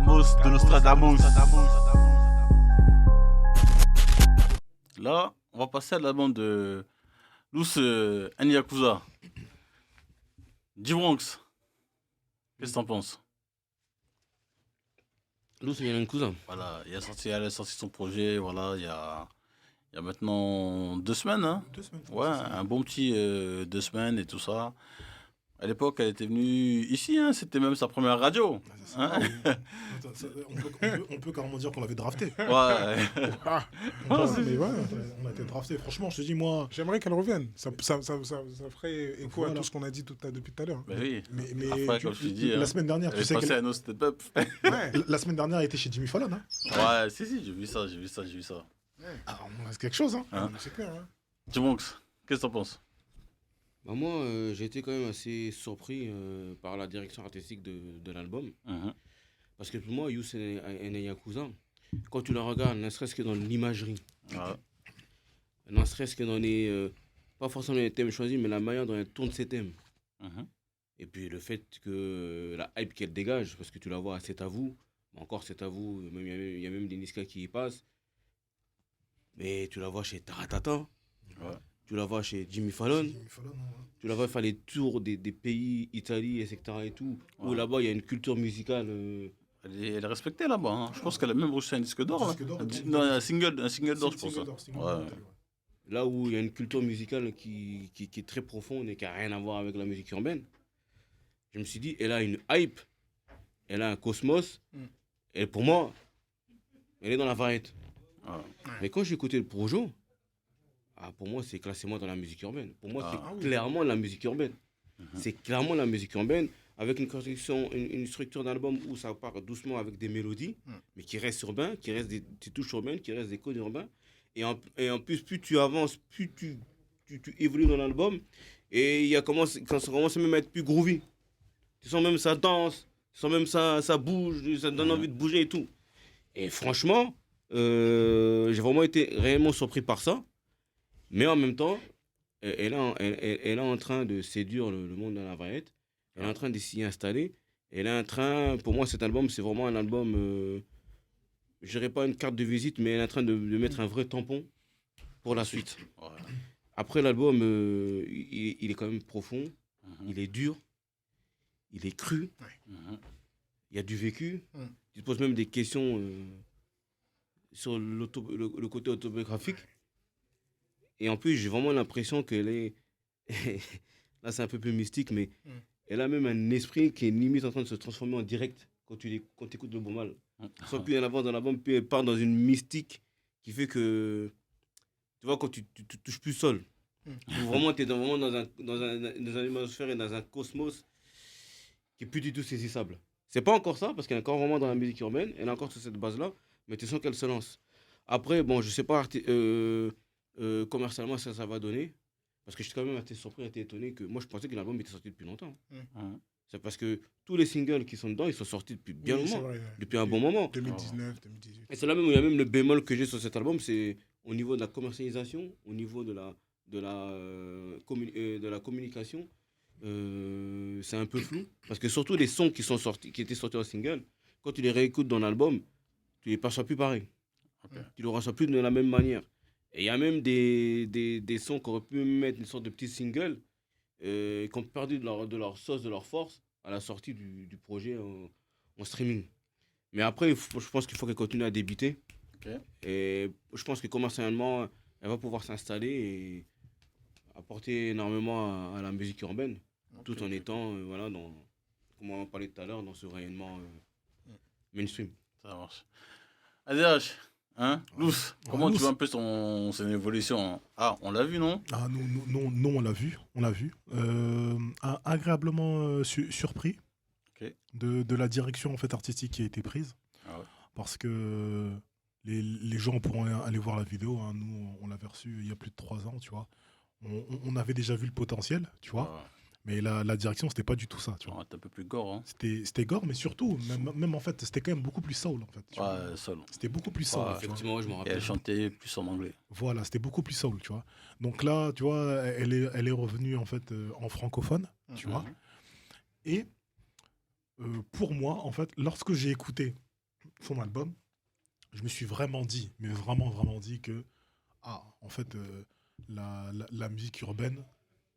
de Nostradamus. Là, on va passer à la bande de Lous Yakuza. D-Bronx. Qu'est-ce que t'en penses? Lous Yakuza. Voilà, il a sorti son projet, voilà, il y a maintenant 2 semaines, hein. 2 semaines. Ouais, un bon petit 2 semaines et tout ça. À l'époque, elle était venue ici, hein, c'était même sa première radio. Ah, on peut carrément dire qu'on l'avait drafté. Ouais. Mais ouais, on a été drafté. Franchement, je te dis, moi. J'aimerais qu'elle revienne. Ça ferait écho à tout ce qu'on a dit depuis tout à l'heure. Bah oui. Mais Après, comme je te dis, la semaine dernière, tu sais passé à nos step-up. la semaine dernière, elle était chez Jimmy Fallon. Hein. Ouais, si, j'ai vu ça. Ah, on reste quelque chose. Hein. C'est clair. Hein. D-Bronx, qu'est-ce que t'en penses? Bah moi, j'ai été quand même assez surpris par la direction artistique de l'album. Parce que pour moi, Youssou Yakuza, quand tu la regardes, ne serait-ce que dans l'imagerie, ne serait-ce que dans les... pas forcément les thèmes choisis, mais la manière dont elle tourne ses thèmes. Et puis le fait que la hype qu'elle dégage, parce que tu la vois à C'est à vous, encore C'est à vous, il y a même des Niska qui y passent. Mais tu la vois chez Taratata. Tu la vois chez Jimmy Fallon. Tu la vois faire les tours des pays, Italie, etc. et tout. Où là-bas, il y a une culture musicale. Elle est respectée là-bas. Hein. Je pense qu'elle a même reçu un disque d'or. Un single d'or, je pense. Là où il y a une culture musicale qui est très profonde et qui n'a rien à voir avec la musique urbaine. Je me suis dit, elle a une hype. Elle a un cosmos. Et pour moi, elle est dans la variété. Mais quand j'ai écouté le projet, pour moi, c'est classé moi dans la musique urbaine. Pour moi, c'est clairement la musique urbaine. C'est clairement la musique urbaine, avec une construction, une structure d'album où ça part doucement avec des mélodies, mais qui reste urbain, qui reste des touches urbaines, qui reste des codes urbains. Et en plus, plus tu avances, plus tu évolues dans l'album, et quand ça commence même à être plus groovy. Tu sens même ça danse, tu sens même ça bouge, ça te donne envie de bouger et tout. Et franchement, j'ai vraiment été réellement surpris par ça. Mais en même temps, elle est en train de séduire le monde dans la variété. Elle est en train de s'y installer. Elle est en train, pour moi, cet album, c'est vraiment un album, je dirais pas une carte de visite, mais elle est en train de mettre un vrai tampon pour la suite. Après, l'album, il est quand même profond, il est dur, il est cru, il y a du vécu. Tu te poses même des questions sur le côté autobiographique. Et en plus, j'ai vraiment l'impression qu'elle est... Là, c'est un peu plus mystique, mais elle a même un esprit qui est limite en train de se transformer en direct quand tu écoutes le bon mal. Soit plus elle avance dans l'album, plus elle part dans une mystique qui fait que... Tu vois, quand tu touches plus sol. Vraiment, tu es vraiment dans une atmosphère et dans un cosmos qui est plus du tout saisissable. C'est pas encore ça, parce qu'elle est encore vraiment dans la musique urbaine. Elle est encore sur cette base-là, mais tu sens qu'elle se lance. Après, bon, je sais pas... commercialement ça va donner, parce que je suis quand même assez surpris, assez étonné que moi je pensais que l'album était sorti depuis longtemps. C'est parce que tous les singles qui sont dedans, ils sont sortis depuis bien longtemps, depuis un bon moment. 2019, 2018. Et c'est là même où il y a même le bémol que j'ai sur cet album, c'est au niveau de la commercialisation, au niveau de la communication, c'est un peu flou, parce que surtout les sons qui étaient sortis en single, quand tu les réécoutes dans l'album, tu les perçois plus pareil. Tu les reçois plus de la même manière. Et il y a même des sons qui auraient pu mettre une sorte de petit single qui ont perdu de leur sauce, de leur force à la sortie du projet en streaming. Mais après, je pense qu'il faut qu'elle continue à débiter. Et je pense que commercialement, elle va pouvoir s'installer et apporter énormément à la musique urbaine, tout en étant, voilà, comme on en parlait tout à l'heure, dans ce rayonnement mainstream. Ça marche. ADH. Hein, Lous, comment tu vois un peu son évolution? Ah, on l'a vu, non? Ah, non, on l'a vu. Agréablement surpris de la direction en fait, artistique qui a été prise. Parce que les gens pourront aller voir la vidéo. Hein. Nous, on l'avait reçu il y a plus de 3 ans, tu vois. On avait déjà vu le potentiel, tu vois. Mais la direction, c'était pas du tout ça, tu vois. C'était un peu plus gore, hein. C'était gore, mais surtout, même en fait, c'était quand même beaucoup plus soul, en fait. Tu vois. Soul. C'était beaucoup plus soul. Effectivement, je me rappelle. Et elle chantait plus en anglais. Voilà, c'était beaucoup plus soul, tu vois. Donc là, tu vois, elle est revenue, en fait, en francophone, tu vois. Et pour moi, en fait, lorsque j'ai écouté son album, je me suis vraiment dit, mais vraiment dit que, en fait, la musique urbaine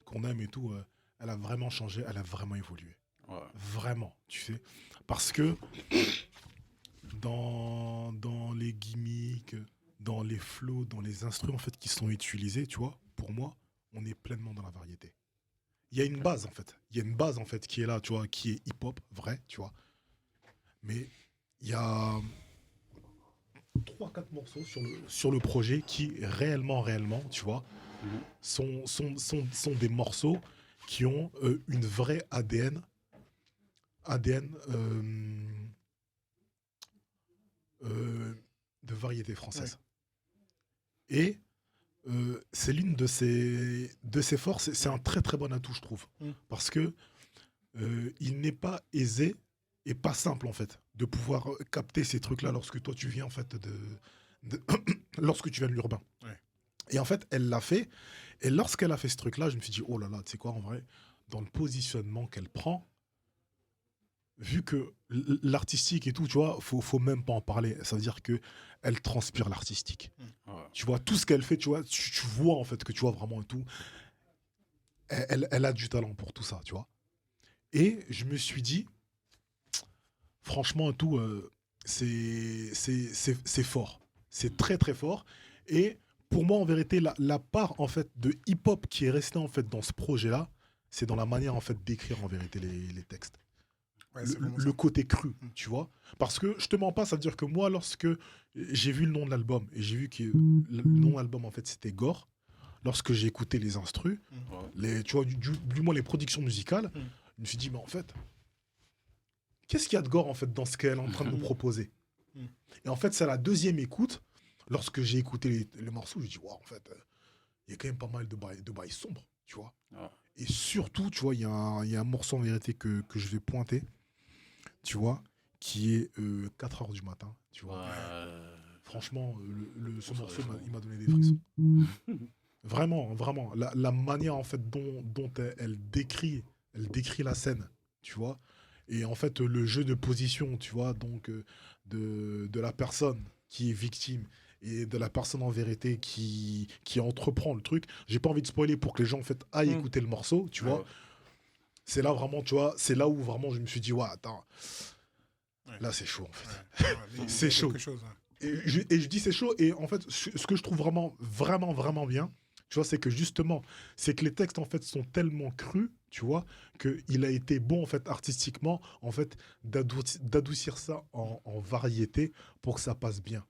qu'on aime et tout, elle a vraiment changé, elle a vraiment évolué. Ouais. Vraiment, tu sais. Parce que dans les gimmicks, dans les flows, dans les instruments en fait, qui sont utilisés, tu vois, pour moi, on est pleinement dans la variété. Il y a une base, en fait. Il y a une base, en fait, qui est là, tu vois, qui est hip-hop, vrai, tu vois. Mais il y a 3-4 morceaux sur le projet qui, réellement, tu vois, sont des morceaux qui ont une vraie ADN de variété française. Ouais. Et c'est l'une de ses forces, c'est un très très bon atout, je trouve. Parce que il n'est pas aisé et pas simple, en fait, de pouvoir capter ces trucs-là lorsque toi tu viens, en fait, lorsque tu viens de l'urbain. Ouais. Et en fait, elle l'a fait. Et lorsqu'elle a fait ce truc-là, je me suis dit, oh là là, tu sais quoi, en vrai, dans le positionnement qu'elle prend, vu que l'artistique et tout, tu vois, faut même pas en parler. Ça veut dire que elle transpire l'artistique. Ouais. Tu vois, tout ce qu'elle fait, tu vois, tu vois en fait que tu vois vraiment et tout. Elle a du talent pour tout ça, tu vois. Et je me suis dit, franchement, tout, c'est fort. C'est très très fort. Et pour moi, en vérité, la part en fait de hip-hop qui est restée en fait dans ce projet-là, c'est dans la manière en fait d'écrire en vérité les textes. Ouais, le côté cru, tu vois. Parce que je te mens pas, ça veut dire que moi, lorsque j'ai vu le nom de l'album et j'ai vu que le nom de l'album en fait c'était Gore, lorsque j'ai écouté les instrus, tu vois, du moins les productions musicales, je me suis dit, mais en fait, qu'est-ce qu'il y a de Gore en fait dans ce qu'elle est en train de nous proposer? Et en fait, c'est à la deuxième écoute, lorsque j'ai écouté les morceaux, je me suis dit, wow, en fait, il y a quand même pas mal de bails sombres, tu vois. Et surtout, tu vois, il y a un morceau en vérité que je vais pointer, tu vois, qui est 4 heures du matin, tu vois. Franchement, ce morceau, il m'a donné des frissons. Vraiment. La manière, en fait, dont elle décrit la scène, tu vois. Et en fait, le jeu de position, tu vois, donc de la personne qui est victime et de la personne en vérité qui entreprend le truc. J'ai pas envie de spoiler pour que les gens, en fait, aillent écouter le morceau, tu vois. C'est là vraiment, tu vois, c'est là où vraiment je me suis dit, ouais, attends, là c'est chaud en fait. C'est chaud. Et je dis c'est chaud, et en fait, ce que je trouve vraiment bien, tu vois, c'est que justement, c'est que les textes en fait sont tellement crus, tu vois, qu'il a été bon en fait artistiquement, en fait, d'adoucir ça en variété pour que ça passe bien.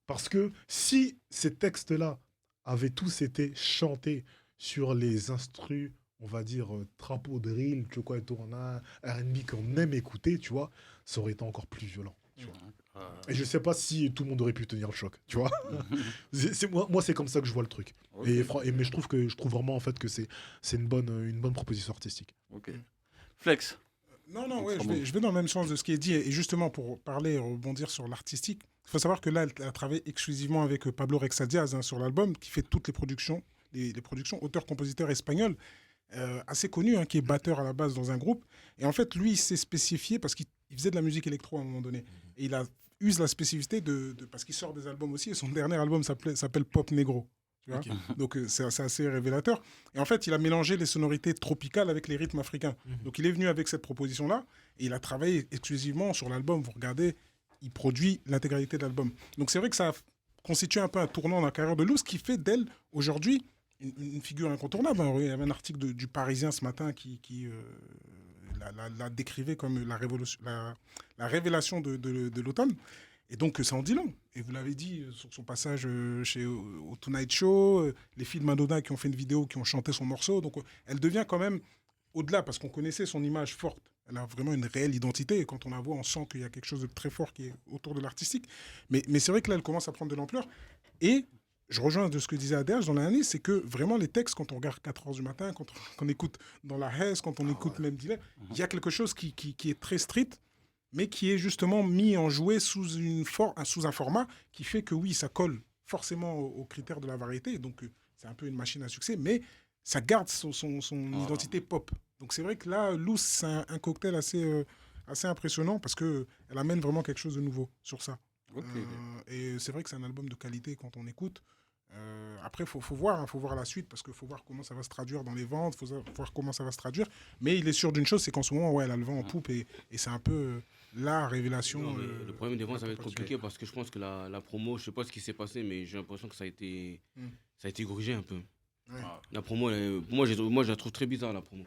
Parce que si ces textes-là avaient tous été chantés sur les instrus, on va dire, trapeau drill, tu vois quoi, et tout, on a un R&B qu'on aime écouter, tu vois, ça aurait été encore plus violent. Tu vois. Et je sais pas si tout le monde aurait pu tenir le choc, tu vois. Moi, c'est comme ça que je vois le truc. Okay. Mais je trouve vraiment en fait que c'est une bonne proposition artistique. Ok. Flex. Non, ouais, je vais dans le même sens de ce qui est dit. Et justement, pour parler et rebondir sur l'artistique, il faut savoir que là, elle a travaillé exclusivement avec Pablo Rexa Diaz sur l'album, qui fait toutes les productions, auteur-compositeur espagnol, assez connu, qui est batteur à la base dans un groupe. Et en fait, lui, il s'est spécifié parce qu'il faisait de la musique électro à un moment donné. Et il use la spécificité parce qu'il sort des albums aussi. Et son dernier album s'appelle Pop Negro. Tu vois. Okay. Donc, c'est assez révélateur. Et en fait, il a mélangé les sonorités tropicales avec les rythmes africains. Donc, il est venu avec cette proposition-là. Et il a travaillé exclusivement sur l'album. Vous regardez, il produit l'intégralité de l'album. Donc, c'est vrai que ça constitue un peu un tournant dans la carrière de Lou, ce qui fait d'elle, aujourd'hui, une figure incontournable. Il y avait un article du Parisien ce matin qui la décrivait comme la révélation de l'automne. Et donc, ça en dit long. Et vous l'avez dit sur son passage au Tonight Show, les filles de Madonna qui ont fait une vidéo, qui ont chanté son morceau. Donc, elle devient quand même au-delà, parce qu'on connaissait son image forte. Elle a vraiment une réelle identité. Et quand on la voit, on sent qu'il y a quelque chose de très fort qui est autour de l'artistique. Mais c'est vrai que là, elle commence à prendre de l'ampleur. Et je rejoins de ce que disait Adèle dans l'année, c'est que vraiment les textes, quand on regarde 4 heures du matin, quand on écoute dans la Hesse, quand on écoute même Dylan, il y a quelque chose qui est très strict, mais qui est justement mis en jouet sous un format qui fait que oui, ça colle forcément aux critères de la variété. Donc c'est un peu une machine à succès, mais ça garde son identité pop. Donc c'est vrai que là, Loose, c'est un cocktail assez assez impressionnant parce qu'elle amène vraiment quelque chose de nouveau sur ça. Okay. Et c'est vrai que c'est un album de qualité quand on écoute. Après, il faut voir la suite parce qu'il faut voir comment ça va se traduire dans les ventes, il faut voir comment ça va se traduire. Mais il est sûr d'une chose, c'est qu'en ce moment, elle a le vent en poupe et c'est un peu la révélation. Non, le problème des ventes, ça va être compliqué parce que je pense que la promo, je sais pas ce qui s'est passé, mais j'ai l'impression que ça a été corrigé un peu. Ouais. La promo, moi, je la trouve très bizarre, la promo.